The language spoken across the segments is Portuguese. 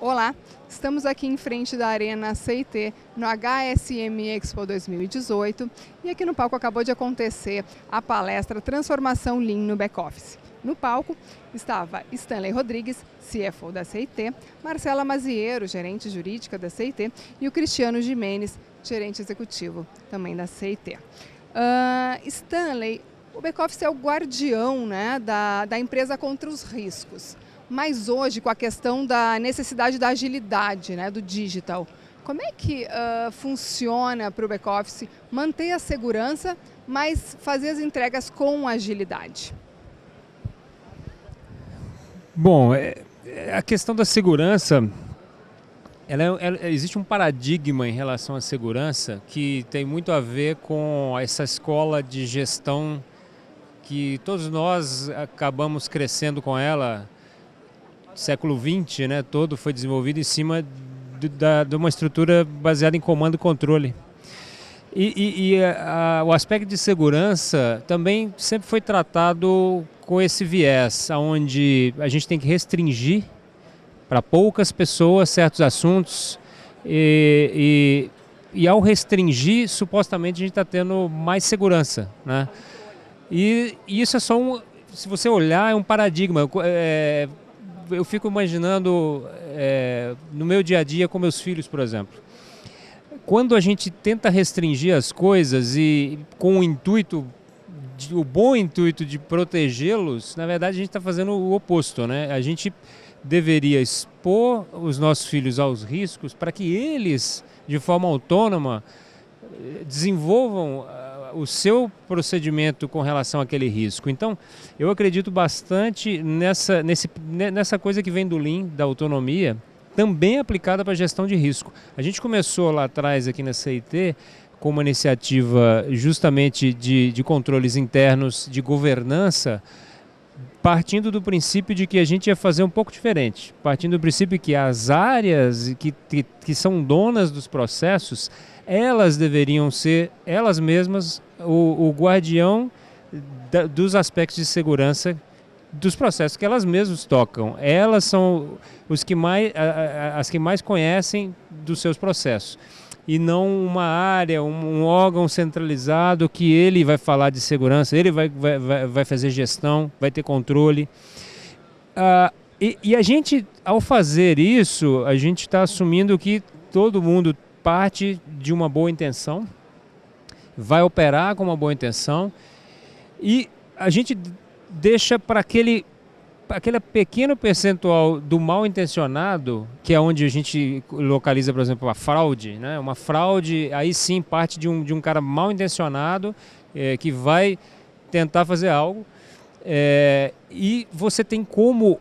Olá, estamos aqui em frente da Arena CIT, no HSM Expo 2018, e aqui no palco acabou de acontecer a palestra Transformação Lean no Back-Office. No palco estava Stanley Rodrigues, CFO da CIT, Marcela Maziero, gerente jurídica da CIT, e o Cristiano Gimenez, gerente executivo também da CIT. Stanley, o Back-Office é o guardião, né, da empresa contra os riscos. Mas hoje, com a questão da necessidade da agilidade, né, do digital, como é que funciona para o back-office manter a segurança, mas fazer as entregas com agilidade? Bom, a questão da segurança, existe um paradigma em relação à segurança que tem muito a ver com essa escola de gestão que todos nós acabamos crescendo com ela. Século XX, né, todo foi desenvolvido em cima de uma estrutura baseada em comando e controle. O aspecto de segurança também sempre foi tratado com esse viés, onde a gente tem que restringir para poucas pessoas certos assuntos e ao restringir, supostamente a gente está tendo mais segurança, né? E isso é só se você olhar, é um paradigma. Eu fico imaginando no meu dia a dia com meus filhos, por exemplo. Quando a gente tenta restringir as coisas e com o bom intuito de protegê-los, na verdade a gente está fazendo o oposto, né? A gente deveria expor os nossos filhos aos riscos para que eles, de forma autônoma, desenvolvam o seu procedimento com relação àquele risco. Então, eu acredito bastante nessa coisa que vem do Lean, da autonomia, também aplicada para a gestão de risco. A gente começou lá atrás, aqui na CIT, com uma iniciativa justamente de controles internos, de governança, partindo do princípio de que a gente ia fazer um pouco diferente, partindo do princípio que as áreas que são donas dos processos, elas deveriam ser, elas mesmas, o guardião dos aspectos de segurança dos processos que elas mesmas tocam. Elas são as que mais conhecem dos seus processos. E não uma área, um órgão centralizado que ele vai falar de segurança, ele vai fazer gestão, vai ter controle. E a gente, ao fazer isso, a gente está assumindo que todo mundo parte de uma boa intenção, vai operar com uma boa intenção e a gente deixa para aquele pequeno percentual do mal intencionado, que é onde a gente localiza, por exemplo, a fraude, né? Uma fraude, aí sim, parte de um cara mal intencionado que vai tentar fazer algo e você tem como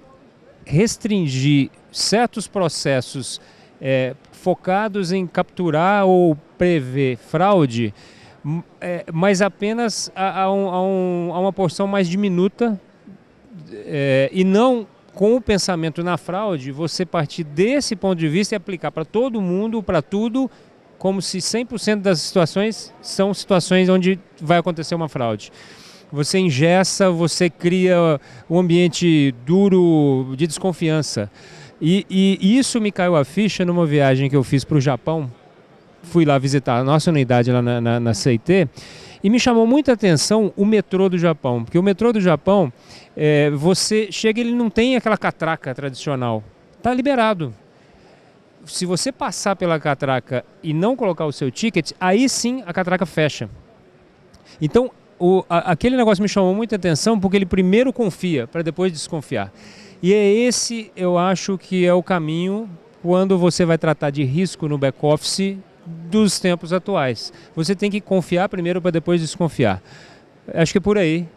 restringir certos processos focados em capturar ou prever fraude, mas apenas a uma porção mais diminuta e não com o pensamento na fraude, você partir desse ponto de vista e aplicar para todo mundo, para tudo, como se 100% das situações são situações onde vai acontecer uma fraude. Você engessa, você cria um ambiente duro de desconfiança. E isso me caiu a ficha numa viagem que eu fiz para o Japão. Fui lá visitar a nossa unidade lá na CIT e me chamou muita atenção o metrô do Japão. Porque o metrô do Japão, você chega e ele não tem aquela catraca tradicional. Está liberado. Se você passar pela catraca e não colocar o seu ticket, aí sim a catraca fecha. Então, aquele negócio me chamou muita atenção porque ele primeiro confia para depois desconfiar. E esse, eu acho que é o caminho quando você vai tratar de risco no back-office dos tempos atuais. Você tem que confiar primeiro para depois desconfiar. Acho que é por aí.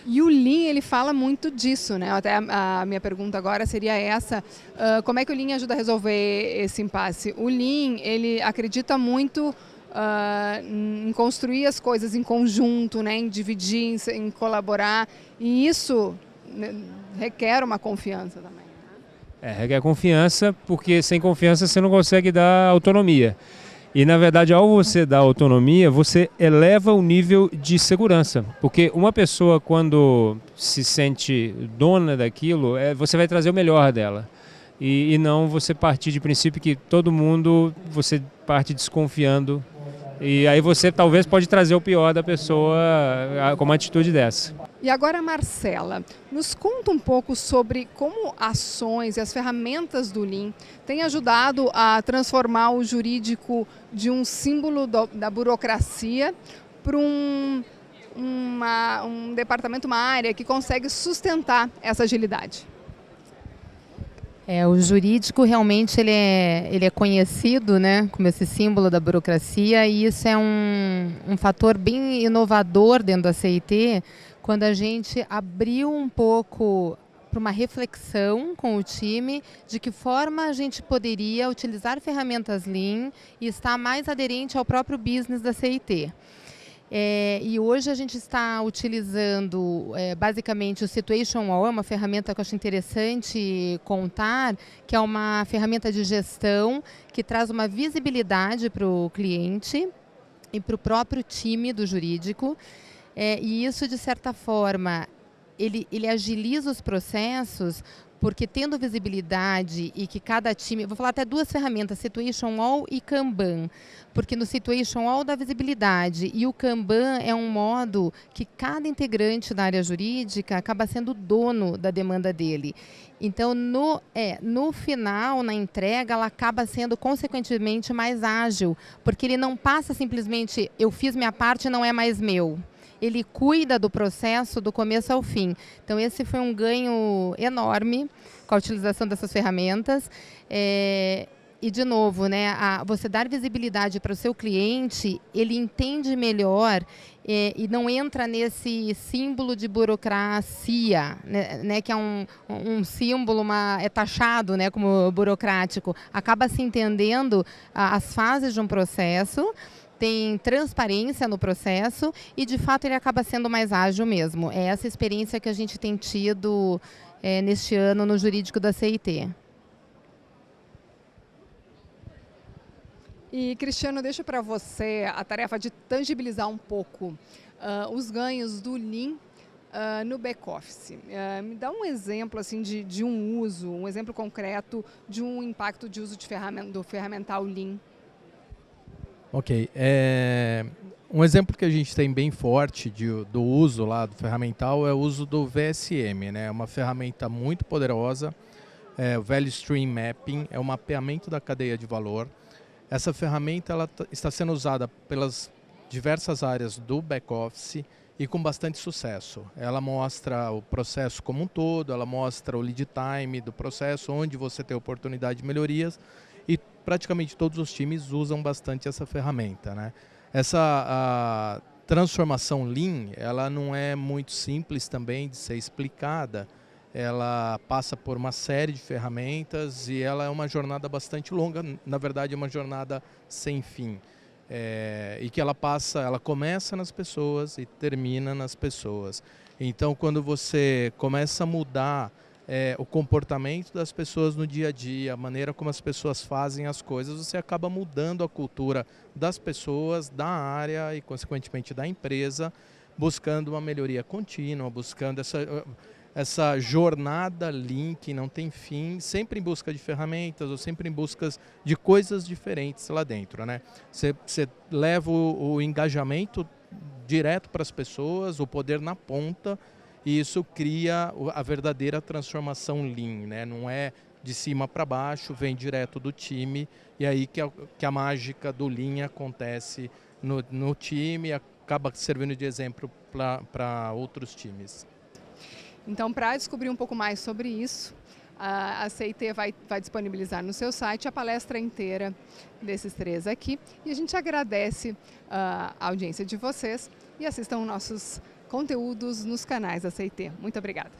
E o Lean, ele fala muito disso, né? Até a minha pergunta agora seria essa. Como é que o Lean ajuda a resolver esse impasse? O Lean, ele acredita muito em construir as coisas em conjunto, né? Em dividir, em colaborar. E isso requer uma confiança também. Requer confiança, porque sem confiança você não consegue dar autonomia. E, na verdade, ao você dar autonomia, você eleva o nível de segurança. Porque uma pessoa, quando se sente dona daquilo, você vai trazer o melhor dela. e não você partir de princípio que todo mundo, você parte desconfiando. E aí você talvez pode trazer o pior da pessoa com uma atitude dessa. E agora, Marcela, nos conta um pouco sobre como ações e as ferramentas do Lean têm ajudado a transformar o jurídico de um símbolo da burocracia para um departamento, uma área que consegue sustentar essa agilidade. O jurídico realmente ele é conhecido, né, como esse símbolo da burocracia, e isso é um fator bem inovador dentro da CIT, quando a gente abriu um pouco para uma reflexão com o time de que forma a gente poderia utilizar ferramentas Lean e estar mais aderente ao próprio business da CIT. E hoje a gente está utilizando basicamente o Situation Wall, é uma ferramenta que eu acho interessante contar, que é uma ferramenta de gestão que traz uma visibilidade para o cliente e para o próprio time do jurídico. E isso, de certa forma, ele agiliza os processos, porque tendo visibilidade e que cada time... Vou falar até duas ferramentas, Situation Wall e Kanban. Porque no Situation Wall dá visibilidade e o Kanban é um modo que cada integrante da área jurídica acaba sendo dono da demanda dele. Então, no final, na entrega, ela acaba sendo consequentemente mais ágil, porque ele não passa simplesmente, eu fiz minha parte e não é mais meu. Ele cuida do processo do começo ao fim. Então, esse foi um ganho enorme com a utilização dessas ferramentas. E, de novo, né, você dar visibilidade para o seu cliente, ele entende melhor e não entra nesse símbolo de burocracia, né, que é um símbolo, é taxado, né, como burocrático. Acaba se entendendo as fases de um processo, tem transparência no processo e, de fato, ele acaba sendo mais ágil mesmo. É essa experiência que a gente tem tido neste ano no jurídico da CIT. E, Cristiano, deixo para você a tarefa de tangibilizar um pouco os ganhos do Lean no back-office. Me dá um exemplo assim, de um uso, um exemplo concreto de um impacto de uso do ferramental Lean. Ok. Um exemplo que a gente tem bem forte do uso lá do ferramental é o uso do VSM, né? É uma ferramenta muito poderosa. O Value Stream Mapping é um mapeamento da cadeia de valor. Essa ferramenta ela está sendo usada pelas diversas áreas do back-office e com bastante sucesso. Ela mostra o processo como um todo, ela mostra o lead time do processo, onde você tem oportunidade de melhorias, e praticamente todos os times usam bastante essa ferramenta, né? Essa transformação Lean, ela não é muito simples também de ser explicada. Ela passa por uma série de ferramentas e ela é uma jornada bastante longa, na verdade é uma jornada sem fim. E que ela começa nas pessoas e termina nas pessoas. Então, quando você começa a mudar o comportamento das pessoas no dia a dia, a maneira como as pessoas fazem as coisas, você acaba mudando a cultura das pessoas, da área e, consequentemente, da empresa, buscando uma melhoria contínua, buscando essa jornada Lean que não tem fim, sempre em busca de ferramentas ou sempre em busca de coisas diferentes lá dentro, né? Você leva o engajamento direto para as pessoas, o poder na ponta, e isso cria a verdadeira transformação Lean, né? Não é de cima para baixo, vem direto do time, e aí que a mágica do Lean acontece no time e acaba servindo de exemplo para outros times. Então, para descobrir um pouco mais sobre isso, a CIT vai disponibilizar no seu site a palestra inteira desses três aqui. E a gente agradece a audiência de vocês e assistam nossos conteúdos nos canais da CIT. Muito obrigada.